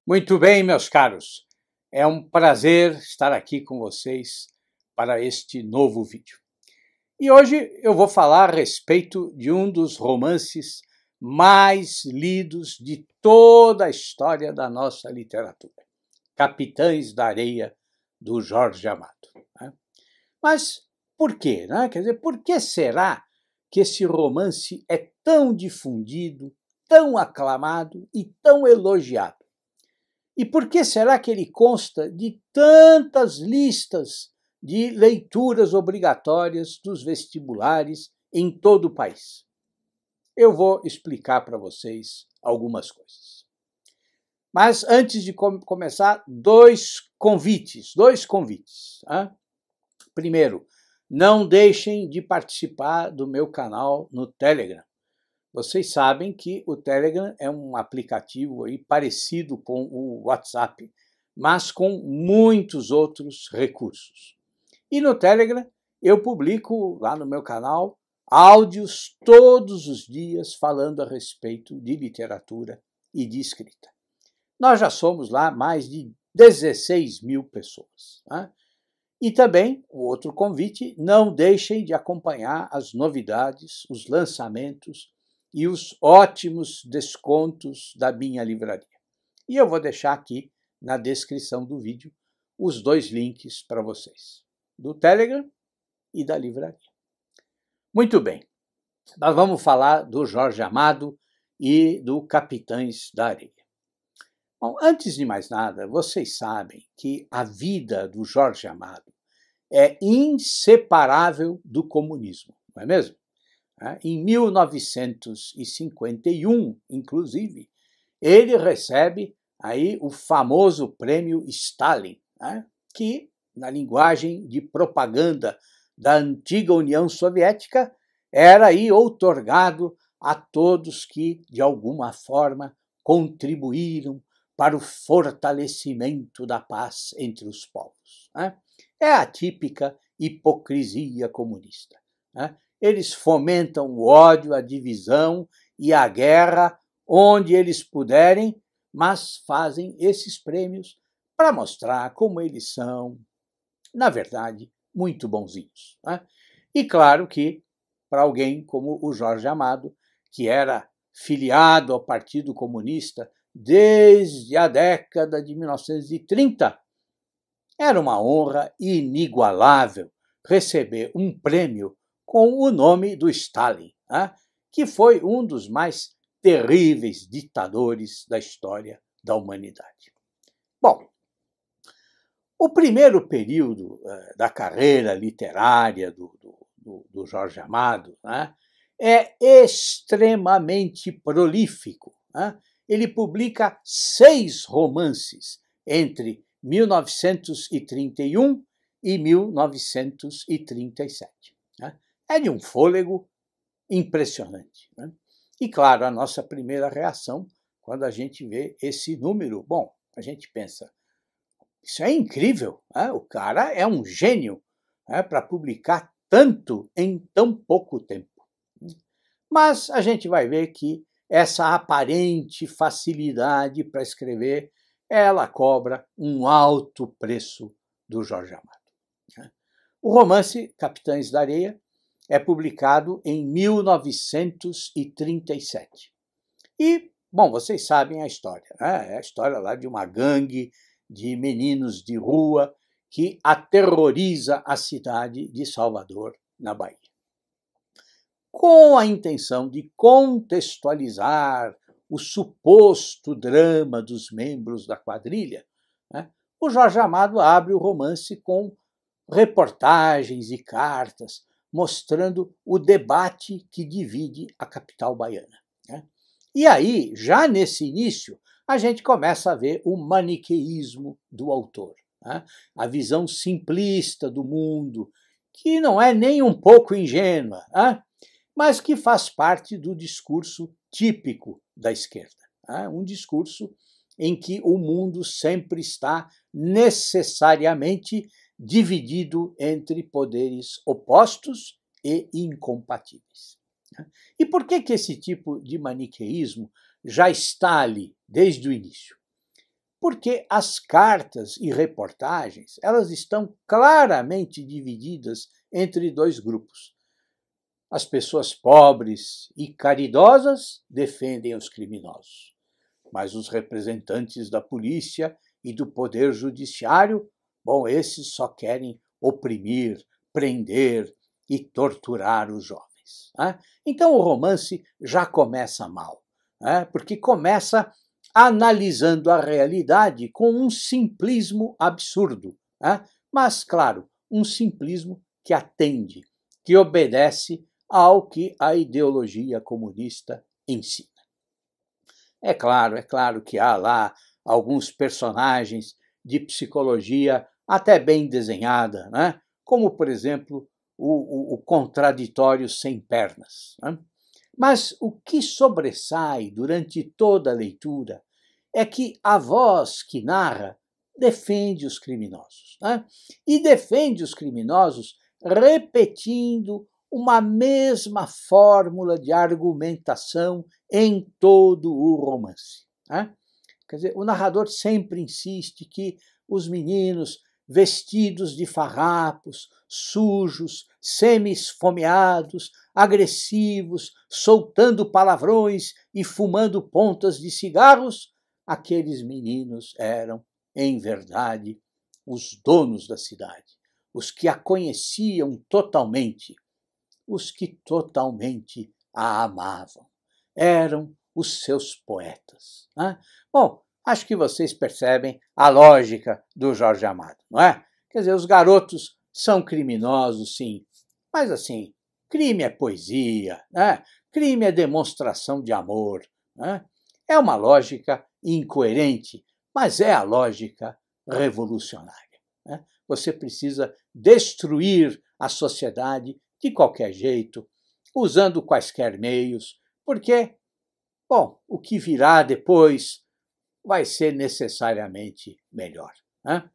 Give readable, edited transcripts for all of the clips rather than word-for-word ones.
Muito bem, meus caros. É um prazer estar aqui com vocês para este novo vídeo. E hoje eu vou falar a respeito de um dos romances mais lidos de toda a história da nossa literatura, Capitães da Areia, do Jorge Amado. Mas por quê? Quer dizer, por que será que esse romance é tão difundido, tão aclamado e tão elogiado? E por que será que ele consta de tantas listas de leituras obrigatórias dos vestibulares em todo o país? Eu vou explicar para vocês algumas coisas. Mas antes de começar, dois convites. Primeiro, não deixem de participar do meu canal no Telegram. Vocês sabem que o Telegram é um aplicativo aí parecido com o WhatsApp, mas com muitos outros recursos. E no Telegram eu publico lá no meu canal áudios todos os dias falando a respeito de literatura e de escrita. Nós já somos lá mais de 16 mil pessoas. E também, o outro convite, não deixem de acompanhar as novidades, os lançamentos e os ótimos descontos da minha livraria. E eu vou deixar aqui na descrição do vídeo os dois links para vocês, do Telegram e da livraria. Muito bem, nós vamos falar do Jorge Amado e do Capitães da Areia. Bom, antes de mais nada, vocês sabem que a vida do Jorge Amado é inseparável do comunismo, não é mesmo? Em 1951, inclusive, ele recebe aí o famoso prêmio Stalin, que, na linguagem de propaganda da antiga União Soviética, era aí outorgado a todos que, de alguma forma, contribuíram para o fortalecimento da paz entre os povos. É a típica hipocrisia comunista. Eles fomentam o ódio, a divisão e a guerra onde eles puderem, mas fazem esses prêmios para mostrar como eles são, na verdade, muito bonzinhos. E claro que, para alguém como o Jorge Amado, que era filiado ao Partido Comunista desde a década de 1930, era uma honra inigualável receber um prêmio com o nome do Stalin, que foi um dos mais terríveis ditadores da história da humanidade. Bom, o primeiro período da carreira literária do Jorge Amado é extremamente prolífico. Ele publica 6 romances entre 1931 e 1937. É de um fôlego impressionante. E, claro, a nossa primeira reação, quando a gente vê esse número, bom, a gente pensa, isso é incrível, o cara é um gênio para publicar tanto em tão pouco tempo. Mas a gente vai ver que essa aparente facilidade para escrever, ela cobra um alto preço do Jorge Amado. O romance Capitães da Areia é publicado em 1937. E, bom, vocês sabem a história, É a história lá de uma gangue de meninos de rua que aterroriza a cidade de Salvador, na Bahia. Com a intenção de contextualizar o suposto drama dos membros da quadrilha, o Jorge Amado abre o romance com reportagens e cartas mostrando o debate que divide a capital baiana. E aí, já nesse início, a gente começa a ver o maniqueísmo do autor, a visão simplista do mundo, que não é nem um pouco ingênua, mas que faz parte do discurso típico da esquerda. Um discurso em que o mundo sempre está necessariamente dividido entre poderes opostos e incompatíveis. E por que esse tipo de maniqueísmo já está ali desde o início? Porque as cartas e reportagens, elas estão claramente divididas entre dois grupos. As pessoas pobres e caridosas defendem os criminosos, mas os representantes da polícia e do poder judiciário, bom, esses só querem oprimir, prender e torturar os jovens. Né? Então o romance já começa mal, né? Porque começa analisando a realidade com um simplismo absurdo, né? Mas, claro, um simplismo que atende, que obedece ao que a ideologia comunista ensina. É claro que há lá alguns personagens de psicologia até bem desenhada, né? Como, por exemplo, o contraditório sem pernas. Né? Mas o que sobressai durante toda a leitura é que a voz que narra defende os criminosos. Né? E defende os criminosos repetindo uma mesma fórmula de argumentação em todo o romance. Né? Quer dizer, o narrador sempre insiste que os meninos vestidos de farrapos, sujos, semi-esfomeados, agressivos, soltando palavrões e fumando pontas de cigarros, aqueles meninos eram, em verdade, os donos da cidade, os que a conheciam totalmente, os que totalmente a amavam. Eram os seus poetas. Né? Bom, acho que vocês percebem a lógica do Jorge Amado, não é? Quer dizer, os garotos são criminosos, sim, mas assim, crime é poesia, né? Crime é demonstração de amor. Né? É uma lógica incoerente, mas é a lógica revolucionária. Né? Você precisa destruir a sociedade de qualquer jeito, usando quaisquer meios, porque, bom, o que virá depois vai ser necessariamente melhor. Né?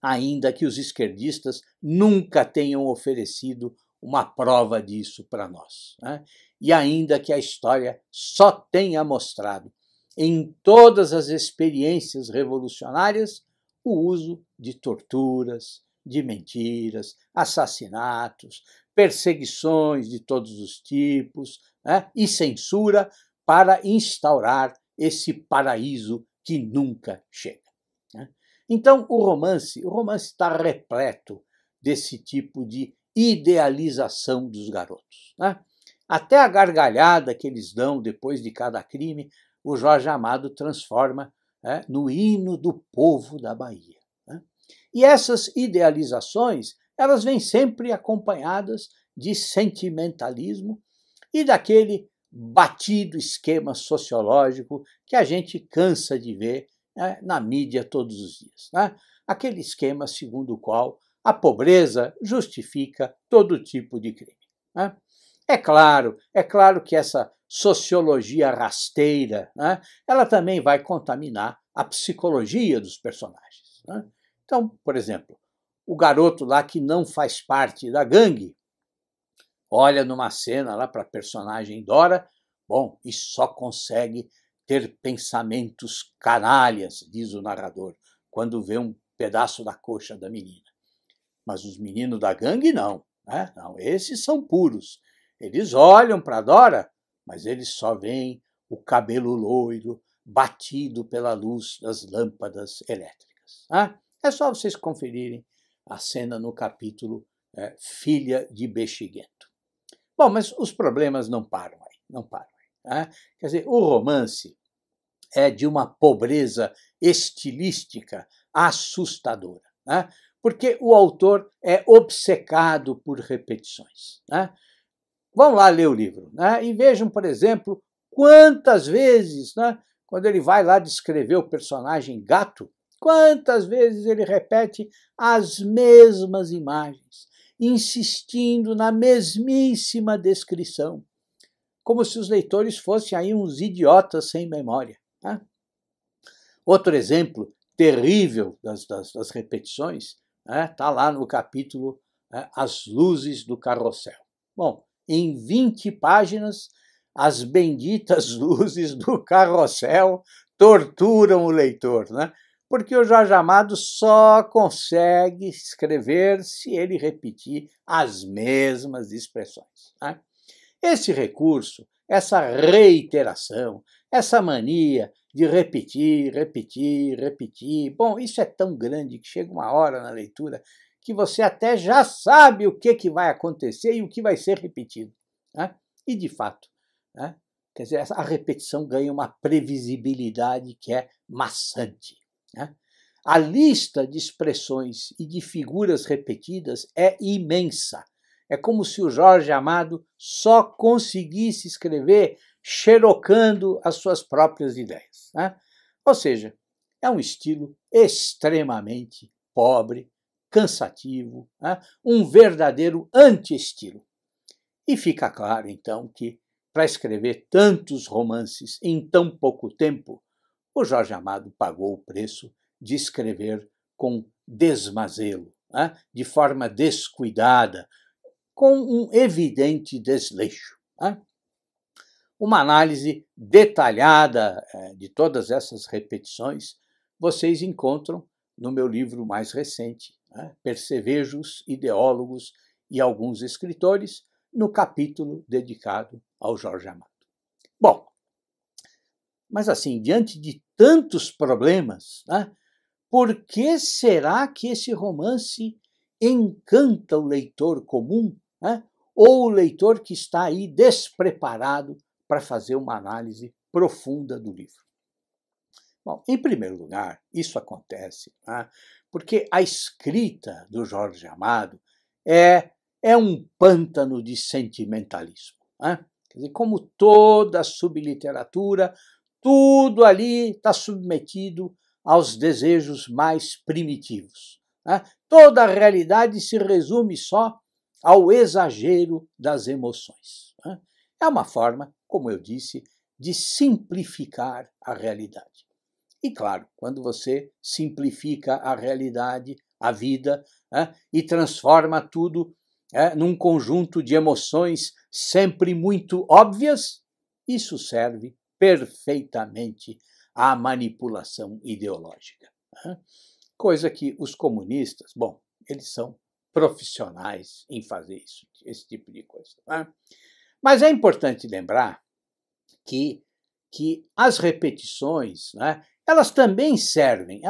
Ainda que os esquerdistas nunca tenham oferecido uma prova disso para nós. Né? E ainda que a história só tenha mostrado, em todas as experiências revolucionárias, o uso de torturas, de mentiras, assassinatos, perseguições de todos os tipos, né? E censura para instaurar esse paraíso que nunca chega. Né? Então, o romance está repleto desse tipo de idealização dos garotos. Né? Até a gargalhada que eles dão depois de cada crime, o Jorge Amado transforma no hino do povo da Bahia. Né? E essas idealizações, elas vêm sempre acompanhadas de sentimentalismo e daquele batido esquema sociológico que a gente cansa de ver na mídia todos os dias. Né? Aquele esquema segundo o qual a pobreza justifica todo tipo de crime. Né? É claro que essa sociologia rasteira, né, ela também vai contaminar a psicologia dos personagens. Né? Então, por exemplo, o garoto lá que não faz parte da gangue olha numa cena lá para a personagem Dora, bom, e só consegue ter pensamentos canalhas, diz o narrador, quando vê um pedaço da coxa da menina. Mas os meninos da gangue não, né? Não, esses são puros. Eles olham para Dora, mas eles só veem o cabelo loiro batido pela luz das lâmpadas elétricas. Né? É só vocês conferirem a cena no capítulo Filha de Bexiguento. Bom, mas os problemas não param aí, não param aí. Né? Quer dizer, o romance é de uma pobreza estilística assustadora, né? Porque o autor é obcecado por repetições. Né? Vão lá ler o livro, né? E vejam, por exemplo, quantas vezes, né, quando ele vai lá descrever o personagem gato, quantas vezes ele repete as mesmas imagens, insistindo na mesmíssima descrição, como se os leitores fossem aí uns idiotas sem memória. Né? Outro exemplo terrível das repetições está lá no capítulo As Luzes do Carrossel. Bom, em 20 páginas, as benditas luzes do carrossel torturam o leitor, né? Porque o Jorge Amado só consegue escrever se ele repetir as mesmas expressões, né? Esse recurso, essa reiteração, essa mania de repetir, repetir, repetir, bom, isso é tão grande que chega uma hora na leitura que você até já sabe o que vai acontecer e o que vai ser repetido, né? E, de fato, né? Quer dizer, a repetição ganha uma previsibilidade que é maçante, né? A lista de expressões e de figuras repetidas é imensa. É como se o Jorge Amado só conseguisse escrever xerocando as suas próprias ideias, né? Ou seja, é um estilo extremamente pobre, cansativo, né? Um verdadeiro anti-estilo. E fica claro, então, que para escrever tantos romances em tão pouco tempo, o Jorge Amado pagou o preço de escrever com desmazelo, né? De forma descuidada, com um evidente desleixo, né? Uma análise detalhada de todas essas repetições vocês encontram no meu livro mais recente, né? Percevejos, Ideólogos e Alguns Escritores, no capítulo dedicado ao Jorge Amado. Bom, mas assim, diante de tantos problemas, né, por que será que esse romance encanta o leitor comum, né, ou o leitor que está aí despreparado para fazer uma análise profunda do livro? Bom, em primeiro lugar, isso acontece, né, porque a escrita do Jorge Amado é um pântano de sentimentalismo, né? Quer dizer, como toda subliteratura, tudo ali está submetido aos desejos mais primitivos, né? Toda a realidade se resume só ao exagero das emoções, né? É uma forma, como eu disse, de simplificar a realidade. E claro, quando você simplifica a realidade, a vida, né, e transforma tudo num conjunto de emoções sempre muito óbvias, isso serve perfeitamente à manipulação ideológica, né? Coisa que os comunistas, bom, eles são profissionais em fazer isso, esse tipo de coisa, né? Mas é importante lembrar que as repetições, né, elas também servem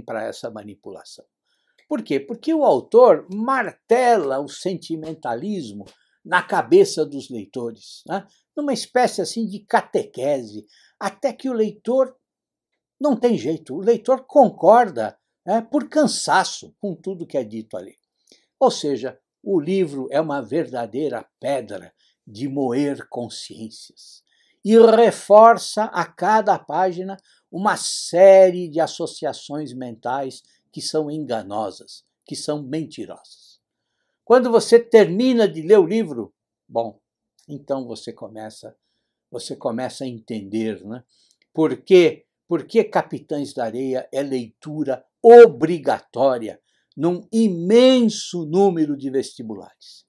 para essa manipulação. Por quê? Porque o autor martela o sentimentalismo na cabeça dos leitores, né, numa espécie assim de catequese, até que o leitor não tem jeito, o leitor concorda, né, por cansaço com tudo que é dito ali. Ou seja, o livro é uma verdadeira pedra de moer consciências e reforça a cada página uma série de associações mentais que são enganosas, que são mentirosas. Quando você termina de ler o livro, bom, então você começa a entender, né, por que Capitães da Areia é leitura obrigatória num imenso número de vestibulares.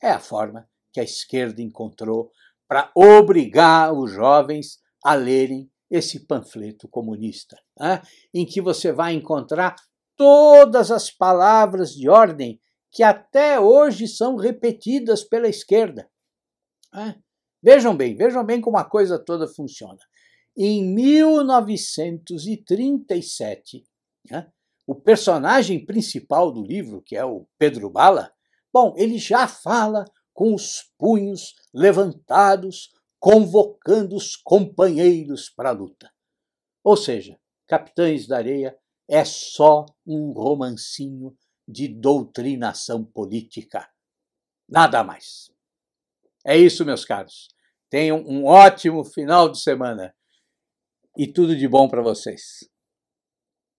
É a forma que a esquerda encontrou para obrigar os jovens a lerem esse panfleto comunista, né, em que você vai encontrar todas as palavras de ordem que até hoje são repetidas pela esquerda, né? Vejam bem como a coisa toda funciona. Em 1937, né, o personagem principal do livro, que é o Pedro Bala, bom, ele já fala com os punhos levantados, convocando os companheiros para a luta. Ou seja, Capitães da Areia é só um romancinho de doutrinação política. Nada mais. É isso, meus caros. Tenham um ótimo final de semana e tudo de bom para vocês.